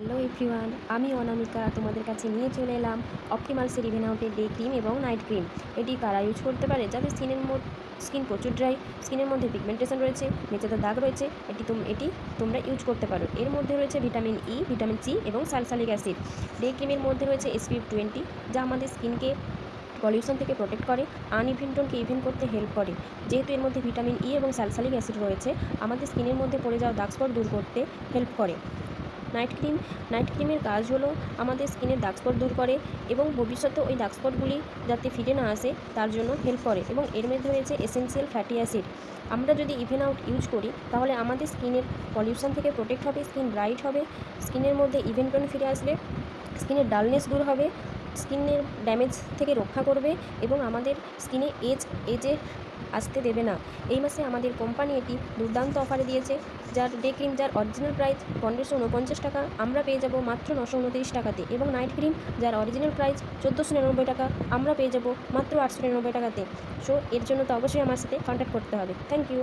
Hello everyone, আমি অনামিকা তোমাদের কাছে নিয়ে চলে এলাম অপটিমালসের ইভেন আউটের ডে ক্রিম এবং নাইট ক্রিম। এটি কারা ইউজ করতে পারে? যাদের স্কিন প্রচুর ড্রাই, স্কিনের মধ্যে পিগমেন্টেশন রয়েছে, মেচেতে দাগ রয়েছে, এটি তোমরা ইউজ করতে পারো। এর মধ্যে রয়েছে ভিটামিন ই, ভিটামিন সি এবং স্যালিসাইলিক অ্যাসিড। ডে ক্রিমের মধ্যে রয়েছে SPF 20, যা আমাদের স্কিনকে পলিউশন থেকে প্রোটেক্ট করে, আনইভেন টোনকে ইভেন করতে হেল্প করে। যেহেতু এর মধ্যে ভিটামিন ই এবং স্যালিসাইলিক অ্যাসিড রয়েছে, আমাদের স্কিনের মধ্যে পড়ে যাওয়া দাগ স্পট দূর করতে হেল্প করে। নাইট ক্রিমের কাজ হলো আমাদের স্কিনের দাগ স্পট দূর করে এবং ভবিষ্যতে ওই দাগ স্পটগুলি যাতে ফিরে না আসে তার জন্য হেল্প করে। এবং এর মধ্যে রয়েছে এসেনশিয়াল ফ্যাটি অ্যাসিড। আমরা যদি ইভেন আউট ইউজ করি তাহলে আমাদের স্কিনের পলিউশন থেকে প্রোটেক্ট হবে, স্কিন ব্রাইট হবে, স্কিনের মধ্যে ইভেন টোন ফিরে আসবে, স্কিনের ডালনেস দূর হবে, স্কিনের ড্যামেজ থেকে রক্ষা করবে এবং আমাদের স্কিনে এজে আসতে দেবে না। এই মাসে আমাদের কোম্পানি এটি দুর্দান্ত অফারে দিয়েছে, যার ডে ক্রিম যার অরিজিনাল প্রাইস 1549 টাকা আমরা পেয়ে যাব মাত্র 929 টাকাতে, এবং নাইট ক্রিম যার অরিজিনাল প্রাইস 1499 টাকা আমরা পেয়ে যাব মাত্র 899 টাকাতে। সো এর জন্য তো অবশ্যই আমার সাথে কন্ট্যাক্ট করতে হবে। Thank you.